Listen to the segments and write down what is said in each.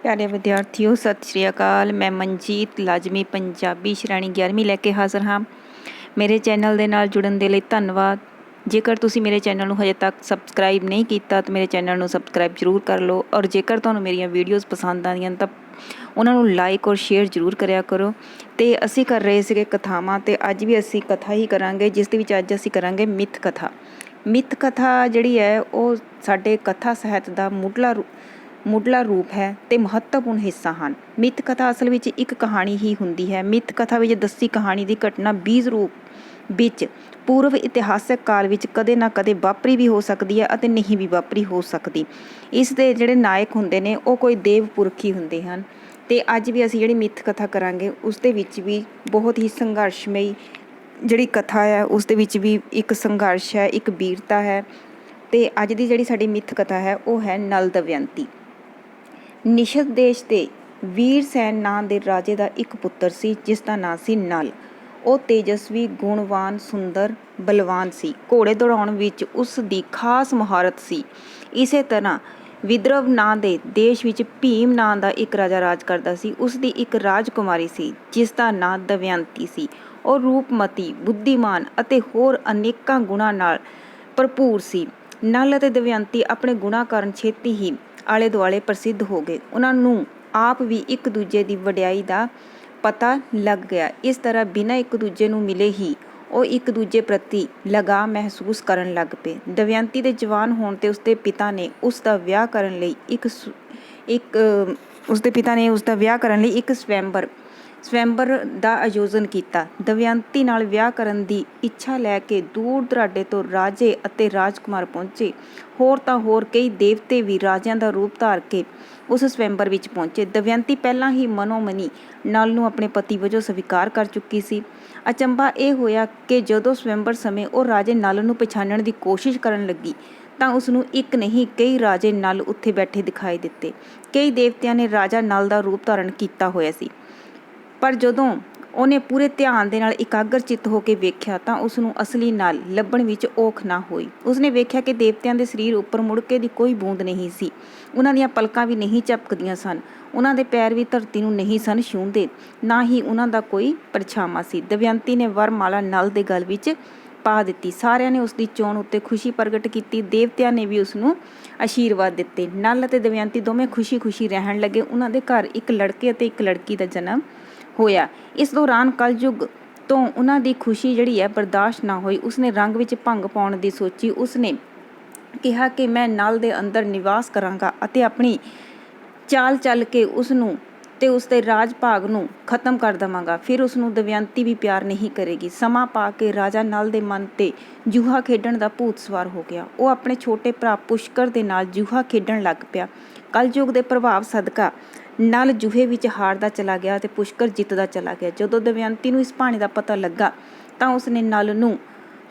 प्यारे विद्यार्थियों सत श्री अकाल। मैं मनजीत लाजमी पंजाबी श्रेणी 11ਵੀਂ ਲੈ ਕੇ ਹਾਜ਼ਰ ਹਾਂ। ਮੇਰੇ ਚੈਨਲ ਦੇ ਨਾਲ ਜੁੜਨ ਦੇ ਲਈ ਧੰਨਵਾਦ। ਜੇਕਰ ਤੁਸੀਂ ਮੇਰੇ ਚੈਨਲ ਨੂੰ ਹਜੇ ਤੱਕ ਸਬਸਕ੍ਰਾਈਬ ਨਹੀਂ ਕੀਤਾ ਤਾਂ ਮੇਰੇ ਚੈਨਲ ਨੂੰ ਸਬਸਕ੍ਰਾਈਬ ਜ਼ਰੂਰ ਕਰ ਲਓ ਔਰ ਜੇਕਰ ਤੁਹਾਨੂੰ ਮੇਰੀਆਂ ਵੀਡੀਓਜ਼ ਪਸੰਦ ਆਉਂਦੀਆਂ ਤਾਂ ਉਹਨਾਂ ਨੂੰ ਲਾਈਕ ਔਰ ਸ਼ੇਅਰ ਜ਼ਰੂਰ ਕਰਿਆ ਕਰੋ। ਤੇ ਅਸੀਂ ਕਰ ਰਹੇ ਸੀਗੇ ਕਥਾਵਾਂ ਤੇ ਅੱਜ ਵੀ ਅਸੀਂ ਕਥਾ ਹੀ ਕਰਾਂਗੇ, ਜਿਸ ਦੇ ਵਿੱਚ ਅੱਜ ਅਸੀਂ ਕਰਾਂਗੇ ਮਿੱਥ ਕਥਾ। ਮਿੱਥ ਕਥਾ ਜਿਹੜੀ ਹੈ ਉਹ ਸਾਡੇ ਕਥਾ ਸਾਹਿਤ ਦਾ ਮੁੱਢਲਾ ਰੂਪ ਹੈ ਤੇ ਮਹੱਤਵਪੂਰਨ ਹਿੱਸਾ ਹਨ। ਮਿੱਥ ਕਥਾ ਅਸਲ ਵਿੱਚ ਇੱਕ ਕਹਾਣੀ ਹੀ ਹੁੰਦੀ ਹੈ। ਮਿੱਥ ਕਥਾ ਵਿੱਚ ਦੱਸੀ ਕਹਾਣੀ ਦੀ ਘਟਨਾ ਬੀਜ ਰੂਪ ਵਿੱਚ ਪੂਰਵ ਇਤਿਹਾਸਕ ਕਾਲ ਵਿੱਚ ਕਦੇ ਨਾ ਕਦੇ ਵਾਪਰੀ ਵੀ ਹੋ ਸਕਦੀ ਹੈ ਅਤੇ ਨਹੀਂ ਵੀ ਵਾਪਰੀ ਹੋ ਸਕਦੀ। ਇਸ ਦੇ ਜਿਹੜੇ ਨਾਇਕ ਹੁੰਦੇ ਨੇ ਉਹ ਕੋਈ ਦੇਵ ਪੁਰਖੀ ਹੁੰਦੇ ਹਨ। ਤੇ ਅੱਜ ਵੀ ਅਸੀਂ ਜਿਹੜੀ ਮਿੱਥ ਕਥਾ ਕਰਾਂਗੇ ਉਸ ਦੇ ਵਿੱਚ ਵੀ ਬਹੁਤ ਹੀ ਸੰਘਰਸ਼ਮਈ ਜਿਹੜੀ ਕਥਾ ਹੈ ਉਸ ਦੇ ਵਿੱਚ ਵੀ ਇੱਕ ਸੰਘਰਸ਼ ਹੈ, ਇੱਕ ਵੀਰਤਾ ਹੈ। ਤੇ ਅੱਜ ਦੀ ਜਿਹੜੀ ਸਾਡੀ ਮਿੱਥ ਕਥਾ ਹੈ ਉਹ ਹੈ ਨਲ ਦਮਯੰਤੀ। ਨਿਸ਼ਦ ਦੇਸ਼ ਦੇ ਵੀਰਸੈਨ ਨਾਂ ਦੇ ਰਾਜੇ ਦਾ ਇੱਕ ਪੁੱਤਰ ਸੀ ਜਿਸ ਦਾ ਨਾਂ ਸੀ ਨਲ। ਉਹ ਤੇਜਸਵੀ, ਗੁਣਵਾਨ, ਸੁੰਦਰ, ਬਲਵਾਨ ਸੀ। ਘੋੜੇ ਦੌੜਾਉਣ ਵਿੱਚ ਉਸ ਦੀ ਖਾਸ ਮੁਹਾਰਤ ਸੀ। ਇਸੇ ਤਰ੍ਹਾਂ ਵਿਦਰਭ ਨਾਂ ਦੇ ਦੇਸ਼ ਵਿੱਚ ਭੀਮ ਨਾਂ ਦਾ ਇੱਕ ਰਾਜਾ ਰਾਜ ਕਰਦਾ ਸੀ। ਉਸ ਦੀ ਇੱਕ ਰਾਜਕੁਮਾਰੀ ਸੀ ਜਿਸ ਦਾ ਨਾਂ ਦਮਯੰਤੀ ਸੀ। ਉਹ ਰੂਪਮਤੀ, ਬੁੱਧੀਮਾਨ ਅਤੇ ਹੋਰ ਅਨੇਕਾਂ ਗੁਣਾਂ ਨਾਲ ਭਰਪੂਰ ਸੀ। ਨਲ ਅਤੇ ਦਮਯੰਤੀ ਆਪਣੇ ਗੁਣਾਂ ਕਾਰਨ ਛੇਤੀ ਹੀ ਆਲੇ ਦੁਆਲੇ ਪ੍ਰਸਿੱਧ ਹੋ ਗਏ। ਉਹਨਾਂ ਨੂੰ ਆਪ ਵੀ ਇੱਕ ਦੂਜੇ ਦੀ ਵਡਿਆਈ ਦਾ ਪਤਾ ਲੱਗ ਗਿਆ। ਇਸ ਤਰ੍ਹਾਂ ਬਿਨਾਂ ਇੱਕ ਦੂਜੇ ਨੂੰ ਮਿਲੇ ਹੀ ਉਹ ਇੱਕ ਦੂਜੇ ਪ੍ਰਤੀ ਲਗਾਅ ਮਹਿਸੂਸ ਕਰਨ ਲੱਗ ਪਏ। ਦਮਯੰਤੀ ਦੇ ਜਵਾਨ ਹੋਣ ਤੇ ਉਸਦੇ ਪਿਤਾ ਨੇ ਉਸ ਦਾ ਵਿਆਹ ਕਰਨ ਲਈ ਇੱਕ ਸਵੈੰਬਰ ਦਾ ਆਯੋਜਨ ਕੀਤਾ। ਦਮਯੰਤੀ ਨਾਲ ਵਿਆਹ ਕਰਨ ਦੀ ਇੱਛਾ ਲੈ ਕੇ ਦੂਰ ਦੁਰਾਡੇ ਤੋਂ ਰਾਜੇ ਅਤੇ ਰਾਜਕੁਮਾਰ ਪਹੁੰਚੇ। ਹੋਰ ਤਾਂ ਹੋਰ ਕਈ ਦੇਵਤੇ ਵੀ ਰਾਜਿਆਂ ਦਾ ਰੂਪ ਧਾਰ ਕੇ ਉਸ ਸਵੈੰਬਰ ਵਿੱਚ ਪਹੁੰਚੇ। ਦਮਯੰਤੀ ਪਹਿਲਾਂ ਹੀ ਮਨੋ ਮਨੀ ਨਲ ਨੂੰ ਆਪਣੇ ਪਤੀ ਵਜੋਂ ਸਵੀਕਾਰ ਕਰ ਚੁੱਕੀ ਸੀ। ਅਚੰਭਾ ਇਹ ਹੋਇਆ ਕਿ ਜਦੋਂ ਸਵੈੰਬਰ ਸਮੇਂ ਉਹ ਰਾਜੇ ਨਲ ਨੂੰ ਪਛਾਣਨ ਦੀ ਕੋਸ਼ਿਸ਼ ਕਰਨ ਲੱਗੀ ਤਾਂ ਉਸਨੂੰ ਇੱਕ ਨਹੀਂ ਕਈ ਰਾਜੇ ਨਲ ਉੱਥੇ ਬੈਠੇ ਦਿਖਾਈ ਦਿੱਤੇ। ਕਈ ਦੇਵਤਿਆਂ ਨੇ ਰਾਜਾ ਨਲ ਦਾ ਰੂਪ ਧਾਰਨ ਕੀਤਾ ਹੋਇਆ ਸੀ, ਪਰ ਜਦੋਂ ਉਹਨੇ ਪੂਰੇ ਧਿਆਨ ਦੇ ਨਾਲ ਇਕਾਗਰ ਚਿੱਤ ਹੋ ਕੇ ਵੇਖਿਆ ਤਾਂ ਉਸਨੂੰ ਅਸਲੀ ਨਲ ਲੱਭਣ ਵਿੱਚ ਔਖ ਨਾ ਹੋਈ। ਉਸਨੇ ਵੇਖਿਆ ਕਿ ਦੇਵਤਿਆਂ ਦੇ ਸਰੀਰ ਉੱਪਰ ਮੁੜਕੇ ਦੀ ਕੋਈ ਬੂੰਦ ਨਹੀਂ ਸੀ। ਉਹਨਾਂ ਦੀਆਂ ਪਲਕਾਂ ਵੀ ਨਹੀਂ ਝਪਕਦੀਆਂ ਸਨ। ਉਹਨਾਂ ਦੇ ਪੈਰ ਵੀ ਧਰਤੀ ਨੂੰ ਨਹੀਂ ਸਨ ਛੂੰਹਦੇ, ਨਾ ਹੀ ਉਹਨਾਂ ਦਾ ਕੋਈ ਪਰਛਾਵਾਂ ਸੀ। ਦਮਯੰਤੀ ਨੇ ਵਰਮਾਲਾ ਨਲ ਦੇ ਗਲ ਵਿੱਚ ਪਾ ਦਿੱਤੀ। ਸਾਰਿਆਂ ਨੇ ਉਸ ਦੀ ਚੋਣ ਉੱਤੇ ਖੁਸ਼ੀ ਪ੍ਰਗਟ ਕੀਤੀ। ਦੇਵਤਿਆਂ ਨੇ ਵੀ ਉਸਨੂੰ ਆਸ਼ੀਰਵਾਦ ਦਿੱਤੇ। ਨਲ ਅਤੇ ਦਮਯੰਤੀ ਦੋਵੇਂ ਖੁਸ਼ੀ ਰਹਿਣ ਲੱਗੇ। ਉਹਨਾਂ ਦੇ ਘਰ ਇੱਕ ਲੜਕੇ ਅਤੇ ਇੱਕ ਲੜਕੀ ਦਾ ਜਨਮ ਹੋਇਆ। ਇਸ ਦੌਰਾਨ ਕਲਯੁੱਗ ਤੋਂ ਉਹਨਾਂ ਦੀ ਖੁਸ਼ੀ ਜਿਹੜੀ ਹੈ ਬਰਦਾਸ਼ਤ ਨਾ ਹੋਈ। ਉਸਨੇ ਰੰਗ ਵਿੱਚ ਭੰਗ ਪਾਉਣ ਦੀ ਸੋਚੀ। ਉਸਨੇ ਕਿਹਾ ਕਿ ਮੈਂ ਨਲ ਦੇ ਅੰਦਰ ਨਿਵਾਸ ਕਰਾਂਗਾ ਅਤੇ ਆਪਣੀ ਚਾਲ ਚੱਲ ਕੇ ਉਸਨੂੰ ਤੇ ਉਸਦੇ ਰਾਜ ਭਾਗ ਨੂੰ ਖਤਮ ਕਰ ਦੇਵਾਂਗਾ। ਫਿਰ ਉਸਨੂੰ ਦਮਯੰਤੀ ਵੀ ਪਿਆਰ ਨਹੀਂ ਕਰੇਗੀ। ਸਮਾਂ ਪਾ ਕੇ ਰਾਜਾ ਨਲ ਦੇ ਮਨ ਤੇ ਜੂਹਾ ਖੇਡਣ ਦਾ ਭੂਤ ਸਵਾਰ ਹੋ ਗਿਆ। ਉਹ ਆਪਣੇ ਛੋਟੇ ਭਰਾ ਪੁਸ਼ਕਰ ਦੇ ਨਾਲ ਜੂਹਾ ਖੇਡਣ ਲੱਗ ਪਿਆ। ਕਲਯੁੱਗ ਦੇ ਪ੍ਰਭਾਵ ਸਦਕਾ ਨਲ ਜੂਹੇ ਵਿੱਚ ਹਾਰਦਾ ਚਲਾ ਗਿਆ ਅਤੇ ਪੁਸ਼ਕਰ ਜਿੱਤਦਾ ਚਲਾ ਗਿਆ। ਜਦੋਂ ਦਮਯੰਤੀ ਨੂੰ ਇਸ ਕਹਾਣੀ ਦਾ ਪਤਾ ਲੱਗਾ ਤਾਂ ਉਸਨੇ ਨਲ ਨੂੰ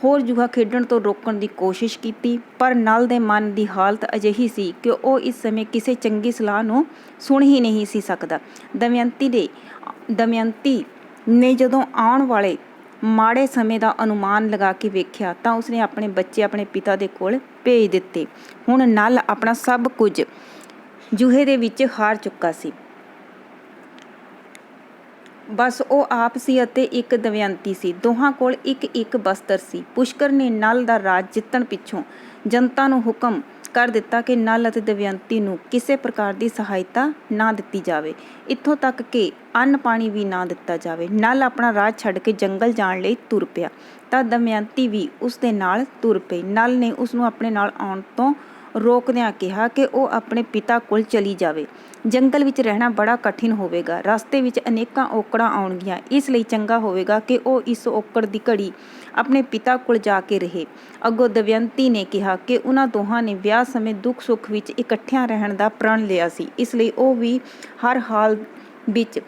ਹੋਰ ਜੂਹਾ ਖੇਡਣ ਤੋਂ ਰੋਕਣ ਦੀ ਕੋਸ਼ਿਸ਼ ਕੀਤੀ, ਪਰ ਨਲ ਦੇ ਮਨ ਦੀ ਹਾਲਤ ਅਜਿਹੀ ਸੀ ਕਿ ਉਹ ਇਸ ਸਮੇਂ ਕਿਸੇ ਚੰਗੀ ਸਲਾਹ ਨੂੰ ਸੁਣ ਹੀ ਨਹੀਂ ਸੀ ਸਕਦਾ। ਦਮਯੰਤੀ ਨੇ ਜਦੋਂ ਆਉਣ ਵਾਲੇ ਮਾੜੇ ਸਮੇਂ ਦਾ ਅਨੁਮਾਨ ਲਗਾ ਕੇ ਵੇਖਿਆ ਤਾਂ ਉਸਨੇ ਆਪਣੇ ਬੱਚੇ ਆਪਣੇ ਪਿਤਾ ਦੇ ਕੋਲ ਭੇਜ ਦਿੱਤੇ। ਹੁਣ ਨਲ ਆਪਣਾ ਸਭ ਕੁਝ ਜੂਹੇ ਦੇ ਵਿੱਚ ਹਾਰ ਚੁੱਕਾ ਸੀ। ਬਸ ਉਹ ਆਪ ਸੀ ਅਤੇ ਇੱਕ ਦਮਯੰਤੀ ਸੀ। ਦੋਹਾਂ ਕੋਲ ਇੱਕ ਇੱਕ ਬਸਤਰ ਸੀ। ਪੁਸ਼ਕਰ ਨੇ ਨਲ ਦਾ ਰਾਜ ਜਿੱਤਣ ਪਿੱਛੋਂ ਜਨਤਾ ਨੂੰ ਹੁਕਮ ਕਰ ਦਿੱਤਾ ਕਿ ਨਲ ਅਤੇ ਦਮਯੰਤੀ ਨੂੰ ਕਿਸੇ ਪ੍ਰਕਾਰ ਦੀ ਸਹਾਇਤਾ ਨਾ ਦਿੱਤੀ ਜਾਵੇ, ਇੱਥੋਂ ਤੱਕ ਕਿ ਅੰਨ ਪਾਣੀ ਵੀ ਨਾ ਦਿੱਤਾ ਜਾਵੇ। ਨਲ ਆਪਣਾ ਰਾਜ ਛੱਡ ਕੇ ਜੰਗਲ ਜਾਣ ਲਈ ਤੁਰ ਪਿਆ ਤਾਂ ਦਮਯੰਤੀ ਵੀ ਉਸ ਦੇ ਨਾਲ ਤੁਰ ਪਈ। ਨਲ ਨੇ ਉਸਨੂੰ ਆਪਣੇ ਨਾਲ ਆਉਣ ਤੋਂ ਰੋਕਦਿਆਂ ਕਿਹਾ ਕਿ ਉਹ ਆਪਣੇ ਪਿਤਾ ਕੋਲ ਚਲੀ ਜਾਵੇ। ਜੰਗਲ ਵਿੱਚ ਰਹਿਣਾ ਬੜਾ ਕਠਿਨ ਹੋਵੇਗਾ। ਰਸਤੇ ਵਿੱਚ ਅਨੇਕਾਂ ਔਕੜਾਂ ਆਉਣਗੀਆਂ। ਇਸ ਲਈ ਚੰਗਾ ਹੋਵੇਗਾ ਕਿ ਉਹ ਇਸ ਔਕੜ ਦੀ ਘੜੀ ਆਪਣੇ ਪਿਤਾ ਕੋਲ ਜਾ ਕੇ ਰਹੇ। ਅੱਗੋਂ ਦਮਯੰਤੀ ਨੇ ਕਿਹਾ ਕਿ ਉਹਨਾਂ ਦੋਹਾਂ ਨੇ ਵਿਆਹ ਸਮੇਂ ਦੁੱਖ ਸੁੱਖ ਵਿੱਚ ਇਕੱਠਿਆਂ ਰਹਿਣ ਦਾ ਪ੍ਰਣ ਲਿਆ ਸੀ। ਇਸ ਲਈ ਉਹ ਵੀ ਹਰ ਹਾਲ ਵਿੱਚ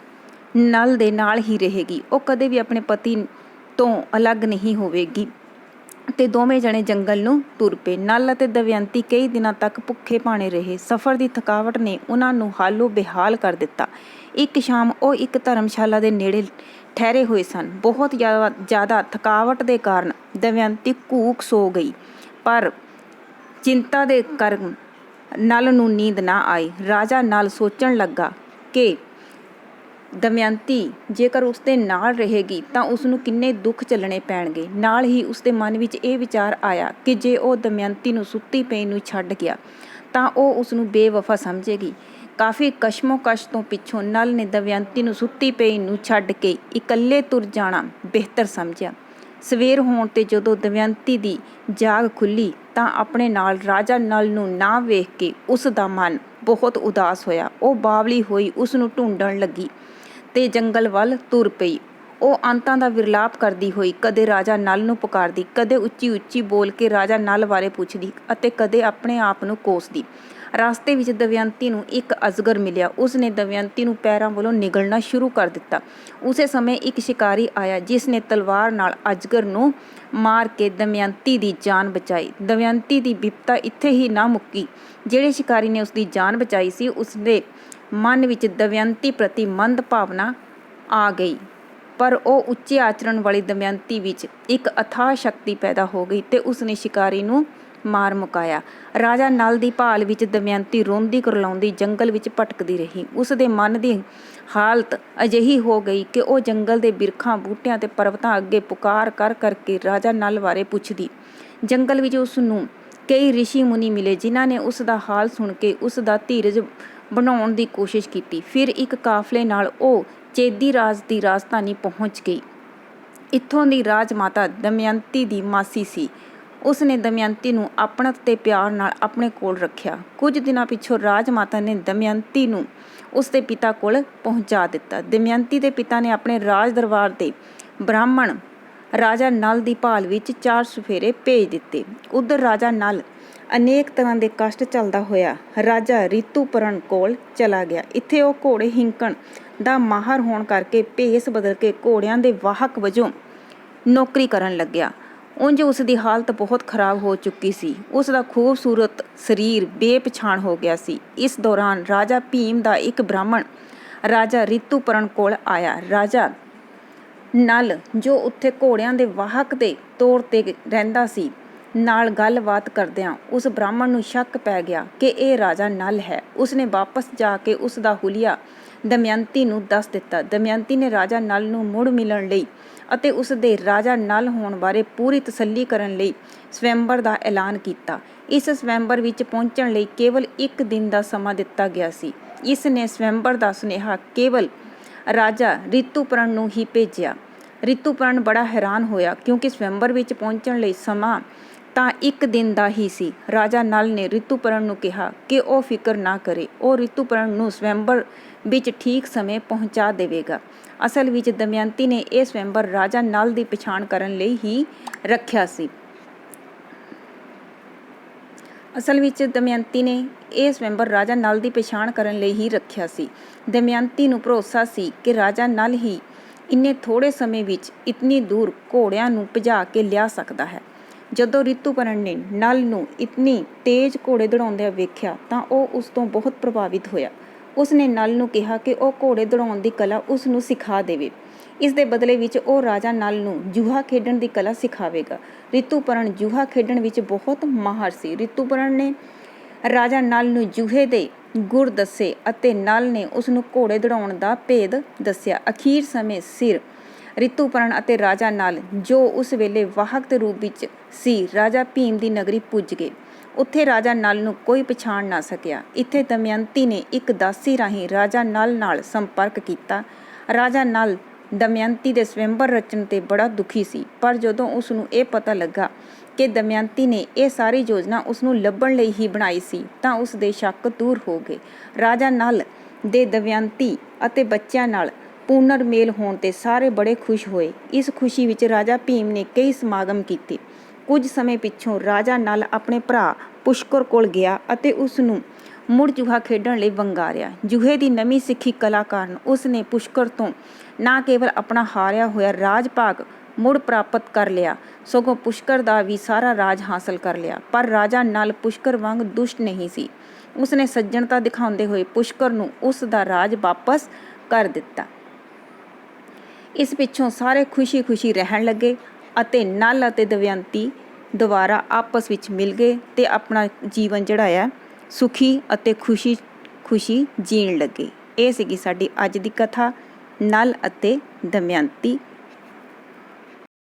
ਨਲ ਦੇ ਨਾਲ ਹੀ ਰਹੇਗੀ। ਉਹ ਕਦੇ ਵੀ ਆਪਣੇ ਪਤੀ ਤੋਂ ਅਲੱਗ ਨਹੀਂ ਹੋਵੇਗੀ। ਤੇ ਦੋਵੇਂ ਜਣੇ ਜੰਗਲ ਨੂੰ ਤੁਰ ਪਏ। ਨਲ ਅਤੇ ਦਮਯੰਤੀ ਕਈ ਦਿਨਾਂ ਤੱਕ ਭੁੱਖੇ ਭਾਣੇ ਰਹੇ। ਸਫ਼ਰ ਦੀ ਥਕਾਵਟ ਨੇ ਉਹਨਾਂ ਨੂੰ ਹਾਲੋ ਬੇਹਾਲ ਕਰ ਦਿੱਤਾ। ਇੱਕ ਸ਼ਾਮ ਉਹ ਇੱਕ ਧਰਮਸ਼ਾਲਾ ਦੇ ਨੇੜੇ ਠਹਿਰੇ ਹੋਏ ਸਨ। ਬਹੁਤ ਜ਼ਿਆਦਾ ਥਕਾਵਟ ਦੇ ਕਾਰਨ ਦਮਯੰਤੀ ਘੂਕ ਸੋ ਗਈ, ਪਰ ਚਿੰਤਾ ਦੇ ਕਾਰਨ ਨਲ ਨੂੰ ਨੀਂਦ ਨਾ ਆਈ। ਰਾਜਾ ਨਲ ਸੋਚਣ ਲੱਗਾ ਕਿ ਦਮਯੰਤੀ ਜੇਕਰ ਉਸਦੇ ਨਾਲ ਰਹੇਗੀ ਤਾਂ ਉਸਨੂੰ ਕਿੰਨੇ ਦੁੱਖ ਝੱਲਣੇ ਪੈਣਗੇ। ਨਾਲ ਹੀ ਉਸਦੇ ਮਨ ਵਿੱਚ ਇਹ ਵਿਚਾਰ ਆਇਆ ਕਿ ਜੇ ਉਹ ਦਮਯੰਤੀ ਨੂੰ ਸੁੱਤੀ ਪਈ ਨੂੰ ਛੱਡ ਗਿਆ ਤਾਂ ਉਹ ਉਸਨੂੰ ਬੇਵਫਾ ਸਮਝੇਗੀ। ਕਾਫੀ ਕਸ਼ਮੋਕਸ਼ ਤੋਂ ਪਿੱਛੋਂ ਨਲ ਨੇ ਦਮਯੰਤੀ ਨੂੰ ਸੁੱਤੀ ਪਈ ਨੂੰ ਛੱਡ ਕੇ ਇਕੱਲੇ ਤੁਰ ਜਾਣਾ ਬਿਹਤਰ ਸਮਝਿਆ। ਸਵੇਰ ਹੋਣ 'ਤੇ ਜਦੋਂ ਦਮਯੰਤੀ ਦੀ ਜਾਗ ਖੁੱਲ੍ਹੀ ਤਾਂ ਆਪਣੇ ਨਾਲ ਰਾਜਾ ਨਲ ਨੂੰ ਨਾ ਵੇਖ ਕੇ ਉਸ ਦਾ ਮਨ ਬਹੁਤ ਉਦਾਸ ਹੋਇਆ। ਉਹ ਬਾਵਲੀ ਹੋਈ ਉਸ ਨੂੰ ਢੂੰਡਣ ਲੱਗੀ ਤੇ ਜੰਗਲ ਵੱਲ ਤੁਰ ਪਈ। ਉਹ ਅੰਤਾਂ ਦਾ ਵਿਰਲਾਪ ਕਰਦੀ ਹੋਈ ਕਦੇ ਰਾਜਾ ਨਲ ਨੂੰ ਪੁਕਾਰਦੀ, ਕਦੇ ਉੱਚੀ ਉੱਚੀ ਬੋਲ ਕੇ ਰਾਜਾ ਨਲ ਬਾਰੇ ਪੁੱਛਦੀ ਅਤੇ ਕਦੇ ਆਪਣੇ ਆਪ ਨੂੰ ਕੋਸਦੀ। ਰਸਤੇ ਵਿੱਚ ਦਮਯੰਤੀ ਨੂੰ ਇੱਕ ਅਜਗਰ ਮਿਲਿਆ। ਉਸਨੇ ਦਮਯੰਤੀ ਨੂੰ ਪੈਰਾਂ ਵੱਲੋਂ ਨਿਗਲਣਾ ਸ਼ੁਰੂ ਕਰ ਦਿੱਤਾ। ਉਸੇ ਸਮੇਂ ਇੱਕ ਸ਼ਿਕਾਰੀ ਆਇਆ ਜਿਸ ਨੇ ਤਲਵਾਰ ਨਾਲ ਅਜਗਰ ਨੂੰ ਮਾਰ ਕੇ ਦਮਯੰਤੀ ਦੀ ਜਾਨ ਬਚਾਈ। ਦਮਯੰਤੀ ਦੀ ਬਿਪਤਾ ਇੱਥੇ ਹੀ ਨਾ ਮੁੱਕੀ। ਜਿਹੜੇ ਸ਼ਿਕਾਰੀ ਨੇ ਉਸਦੀ ਜਾਨ ਬਚਾਈ ਸੀ ਉਸਦੇ ਮਨ ਵਿੱਚ ਦਮਯੰਤੀ ਪ੍ਰਤੀ ਮੰਦ ਭਾਵਨਾ ਆ ਗਈ, ਪਰ ਉਹ ਉੱਚੇ ਆਚਰਣ ਵਾਲੀ ਦਮਯੰਤੀ ਵਿੱਚ ਇੱਕ ਅਥਾਹ ਸ਼ਕਤੀ ਪੈਦਾ ਹੋ ਗਈ ਤੇ ਉਸਨੇ ਸ਼ਿਕਾਰੀ ਨੂੰ ਮਾਰ ਮੁਕਾਇਆ। ਰਾਜਾ ਨਲ ਦੀ ਭਾਲ ਵਿੱਚ ਦਮਯੰਤੀ ਰੋਂਦੀ ਕੁਰਲਾਉਂਦੀ ਜੰਗਲ ਵਿੱਚ ਭਟਕਦੀ ਰਹੀ। ਉਸਦੇ ਮਨ ਦੀ ਹਾਲਤ ਅਜਿਹੀ ਹੋ ਗਈ ਕਿ ਉਹ ਜੰਗਲ ਦੇ ਬਿਰਖਾਂ, ਬੂਟਿਆਂ ਤੇ ਪਰਬਤਾਂ ਅੱਗੇ ਪੁਕਾਰ ਕਰ ਕਰਕੇ ਰਾਜਾ ਨਲ ਬਾਰੇ ਪੁੱਛਦੀ। ਜੰਗਲ ਵਿੱਚ ਉਸਨੂੰ ਕਈ ਰਿਸ਼ੀ ਮੁਨੀ ਮਿਲੇ ਜਿਨ੍ਹਾਂ ਨੇ ਉਸ ਦਾ ਹਾਲ ਸੁਣ ਕੇ ਉਸ ਦਾ ਧੀਰਜ ਬਣਾਉਣ ਦੀ ਕੋਸ਼ਿਸ਼ ਕੀਤੀ। ਫਿਰ ਇੱਕ ਕਾਫਲੇ ਨਾਲ ਉਹ ਚੇਦੀ ਰਾਜ ਦੀ ਰਾਜਧਾਨੀ ਪਹੁੰਚ ਗਈ। ਇੱਥੋਂ ਦੀ ਰਾਜਮਾਤਾ ਦਮਯੰਤੀ ਦੀ ਮਾਸੀ ਸੀ। ਉਸਨੇ ਦਮਯੰਤੀ ਨੂੰ ਆਪਣਤ ਤੇ ਪਿਆਰ ਨਾਲ ਆਪਣੇ ਕੋਲ ਰੱਖਿਆ। ਕੁਝ ਦਿਨਾਂ ਪਿੱਛੋਂ ਰਾਜਮਾਤਾ ਨੇ ਦਮਯੰਤੀ ਨੂੰ ਉਸਦੇ ਪਿਤਾ ਕੋਲ ਪਹੁੰਚਾ ਦਿੱਤਾ। ਦਮਯੰਤੀ ਦੇ ਪਿਤਾ ਨੇ ਆਪਣੇ ਰਾਜ ਦਰਬਾਰ ਦੇ ਬ੍ਰਾਹਮਣ ਰਾਜਾ ਨਲ ਦੀ ਭਾਲ ਵਿੱਚ 4 ਸਫੇਰੇ ਭੇਜ ਦਿੱਤੇ। ਉੱਧਰ ਰਾਜਾ ਨਲ ਅਨੇਕ ਤਰ੍ਹਾਂ ਦੇ ਕਸ਼ਟ ਝੱਲਦਾ ਹੋਇਆ ਰਾਜਾ ਰਿਤੂਪਰਣ ਕੋਲ ਚਲਾ ਗਿਆ। ਇੱਥੇ ਉਹ ਘੋੜੇ ਹਿੰਕਣ ਦਾ ਮਾਹਰ ਹੋਣ ਕਰਕੇ ਭੇਸ ਬਦਲ ਕੇ ਘੋੜਿਆਂ ਦੇ ਵਾਹਕ ਵਜੋਂ ਨੌਕਰੀ ਕਰਨ ਲੱਗਿਆ। ਉਂਝ ਉਸ ਦੀ ਹਾਲਤ ਬਹੁਤ ਖਰਾਬ ਹੋ ਚੁੱਕੀ ਸੀ। ਉਸ ਦਾ ਖੂਬਸੂਰਤ ਸਰੀਰ ਬੇਪਛਾਣ ਹੋ ਗਿਆ ਸੀ। ਇਸ ਦੌਰਾਨ ਰਾਜਾ ਭੀਮ ਦਾ ਇੱਕ ਬ੍ਰਾਹਮਣ ਰਾਜਾ ਰਿਤੂਪਰਣ ਕੋਲ ਆਇਆ। ਰਾਜਾ ਨਲ ਜੋ ਉੱਥੇ ਘੋੜਿਆਂ ਦੇ ਵਾਹਕ ਦੇ ਤੌਰ 'ਤੇ ਰਹਿੰਦਾ ਸੀ ਨਾਲ ਗੱਲਬਾਤ ਕਰਦਿਆਂ ਉਸ ਬ੍ਰਾਹਮਣ ਨੂੰ ਸ਼ੱਕ ਪੈ ਗਿਆ ਕਿ ਇਹ ਰਾਜਾ ਨਲ ਹੈ। ਉਸਨੇ ਵਾਪਸ ਜਾ ਕੇ ਉਸ ਦਾ ਹੁਲੀਆ ਦਮਯੰਤੀ ਨੂੰ ਦੱਸ ਦਿੱਤਾ। ਦਮਯੰਤੀ ਨੇ ਰਾਜਾ ਨਲ ਨੂੰ ਮੁੜ ਮਿਲਣ ਲਈ ਅਤੇ ਉਸ ਦੇ ਰਾਜਾ ਨਲ ਹੋਣ ਬਾਰੇ ਪੂਰੀ ਤਸੱਲੀ ਕਰਨ ਲਈ ਸਵੈੰਬਰ ਦਾ ਐਲਾਨ ਕੀਤਾ। ਇਸ ਸਵੈੰਬਰ ਵਿੱਚ ਪਹੁੰਚਣ ਲਈ ਕੇਵਲ 1 ਦਿਨ ਦਾ ਸਮਾਂ ਦਿੱਤਾ ਗਿਆ ਸੀ। ਇਸ ਨੇ ਸਵੈੰਬਰ ਦਾ ਸੁਨੇਹਾ ਕੇਵਲ ਰਾਜਾ ਰਿਤੂਪਰਣ ਨੂੰ ਹੀ ਭੇਜਿਆ। ਰਿਤੂਪਰਣ ਬੜਾ ਹੈਰਾਨ ਹੋਇਆ ਕਿਉਂਕਿ ਸਵੈੰਬਰ ਵਿੱਚ ਪਹੁੰਚਣ ਲਈ ਸਮਾਂ ਤਾਂ 1 ਦਿਨ ਦਾ ਹੀ ਸੀ। ਰਾਜਾ ਨਲ ਨੇ ਰਿਤੂਪਰਣ ਨੂੰ ਕਿਹਾ ਕਿ ਉਹ ਫਿਕਰ ਨਾ ਕਰੇ, ਉਹ ਰਿਤੂਪਰਣ ਨੂੰ ਸਵੈੰਬਰ ਵਿੱਚ ਠੀਕ ਸਮੇਂ ਪਹੁੰਚਾ ਦੇਵੇਗਾ। ਅਸਲ ਵਿੱਚ ਦਮਯੰਤੀ ਨੇ ਇਹ ਸਵੈੰਬਰ ਰਾਜਾ ਨਲ ਦੀ ਪਛਾਣ ਕਰਨ ਲਈ ਹੀ ਰੱਖਿਆ ਸੀ। ਦਮਯੰਤੀ ਨੂੰ ਭਰੋਸਾ ਸੀ ਕਿ ਰਾਜਾ ਨਲ ਹੀ ਇੰਨੇ ਥੋੜ੍ਹੇ ਸਮੇਂ ਵਿੱਚ ਇਤਨੀ ਦੂਰ ਘੋੜਿਆਂ ਨੂੰ ਭਜਾ ਕੇ ਲਿਆ ਸਕਦਾ ਹੈ। ਜਦੋਂ ਰਿਤੂਪਰਣ ਨੇ ਨਲ ਨੂੰ ਇਤਨੀ ਤੇਜ਼ ਘੋੜੇ ਦੌੜਾਉਂਦਿਆਂ ਵੇਖਿਆ ਤਾਂ ਉਹ ਉਸ ਤੋਂ ਬਹੁਤ ਪ੍ਰਭਾਵਿਤ ਹੋਇਆ। ਉਸਨੇ ਨਲ ਨੂੰ ਕਿਹਾ ਕਿ ਉਹ ਘੋੜੇ ਦੌੜਾਉਣ ਦੀ ਕਲਾ ਉਸ ਨੂੰ ਸਿਖਾ ਦੇਵੇ। ਇਸ ਦੇ ਬਦਲੇ ਵਿੱਚ ਉਹ ਰਾਜਾ ਨਲ ਨੂੰ ਜੂਹਾ ਖੇਡਣ ਦੀ ਕਲਾ ਸਿਖਾਵੇਗਾ। ਰਿਤੂਪਰਣ ਜੂਹਾ ਖੇਡਣ ਵਿੱਚ ਬਹੁਤ ਮਾਹਰ ਸੀ। ਰਿਤੂਪਰਣ ਨੇ ਰਾਜਾ ਨਲ ਨੂੰ ਜੂਹੇ ਦੇ ਗੁਰ ਦੱਸੇ ਅਤੇ ਨਲ ਨੇ ਉਸ ਨੂੰ ਘੋੜੇ ਦੌੜਾਉਣ ਦਾ ਭੇਦ ਦੱਸਿਆ। ਅਖੀਰ ਸਮੇਂ ਸਿਰ ਰਿਤੂਪਰਣ ਅਤੇ ਰਾਜਾ ਨਲ ਜੋ ਉਸ ਵੇਲੇ ਵਾਹਕ ਦੇ ਰੂਪ ਵਿੱਚ ਸੀ ਰਾਜਾ ਭੀਮ ਦੀ ਨਗਰੀ ਪੁੱਜ ਗਏ। ਉੱਥੇ ਰਾਜਾ ਨਲ ਨੂੰ ਕੋਈ ਪਛਾਣ ਨਾ ਸਕਿਆ। ਇੱਥੇ ਦਮਯੰਤੀ ਨੇ ਇੱਕ ਦਾਸੀ ਰਾਹੀਂ ਰਾਜਾ ਨਲ ਨਾਲ ਸੰਪਰਕ ਕੀਤਾ। ਰਾਜਾ ਨਲ ਦਮਯੰਤੀ ਦੇ ਸਵੈੰਬਰ ਰਚਣ 'ਤੇ ਬੜਾ ਦੁਖੀ ਸੀ, ਪਰ ਜਦੋਂ ਉਸ ਨੂੰ ਇਹ ਪਤਾ ਲੱਗਾ ਕਿ ਦਮਯੰਤੀ ਨੇ ਇਹ ਸਾਰੀ ਯੋਜਨਾ ਉਸ ਨੂੰ ਲੱਭਣ ਲਈ ਹੀ ਬਣਾਈ ਸੀ ਤਾਂ ਉਸ ਦੇ ਸ਼ੱਕ ਦੂਰ ਹੋ ਗਏ। ਰਾਜਾ ਨਲ ਦੇ ਦਮਯੰਤੀ ਅਤੇ ਬੱਚਿਆਂ ਨਾਲ ਪੁਨਰ ਮੇਲ ਹੋਣ 'ਤੇ ਸਾਰੇ ਬੜੇ ਖੁਸ਼ ਹੋਏ। ਇਸ ਖੁਸ਼ੀ ਵਿੱਚ ਰਾਜਾ ਭੀਮ ਨੇ ਕਈ ਸਮਾਗਮ ਕੀਤੇ। ਕੁਝ ਸਮੇਂ ਪਿੱਛੋਂ ਰਾਜਾ ਨਲ ਆਪਣੇ ਭਰਾ ਪੁਸ਼ਕਰ ਕੋਲ ਗਿਆ ਅਤੇ ਉਸ ਨੂੰ ਮੁੜ ਜੂਹਾ ਖੇਡਣ ਲਈ ਵੰਗਾਰਿਆ। ਜੂਹੇ ਦੀ ਨਵੀਂ ਸਿੱਖੀ ਕਲਾ ਕਾਰਨ ਉਸ ਨੇ ਪੁਸ਼ਕਰ ਤੋਂ ਨਾ ਕੇਵਲ ਆਪਣਾ ਹਾਰਿਆ ਹੋਇਆ ਰਾਜ ਭਾਗ ਮੁੜ ਪ੍ਰਾਪਤ ਕਰ ਲਿਆ, ਸਗੋਂ ਪੁਸ਼ਕਰ ਦਾ ਵੀ ਸਾਰਾ ਰਾਜ ਹਾਸਲ ਕਰ ਲਿਆ। ਪਰ ਰਾਜਾ ਨਲ ਪੁਸ਼ਕਰ ਵਾਂਗ ਦੁਸ਼ਟ ਨਹੀਂ ਸੀ। ਉਸ ਨੇ ਸੱਜਣਤਾ ਦਿਖਾਉਂਦੇ ਹੋਏ ਪੁਸ਼ਕਰ ਨੂੰ ਉਸ ਦਾ ਰਾਜ ਵਾਪਸ ਕਰ ਦਿੱਤਾ। ਇਸ ਪਿੱਛੋਂ ਸਾਰੇ ਖੁਸ਼ੀ-ਖੁਸ਼ੀ ਰਹਿਣ ਲੱਗੇ ਅਤੇ ਨਲ ਅਤੇ ਦਮਯੰਤੀ ਦੁਬਾਰਾ ਆਪਸ ਵਿੱਚ ਮਿਲ ਗਏ ਤੇ ਆਪਣਾ ਜੀਵਨ ਜਿਹੜਾ ਹੈ ਸੁਖੀ ਅਤੇ ਖੁਸ਼ੀ ਜੀਣ ਲੱਗੇ। ਇਹ ਸੀਗੀ ਸਾਡੀ ਅੱਜ ਦੀ ਕਥਾ, ਨਲ ਅਤੇ ਦਮਯੰਤੀ।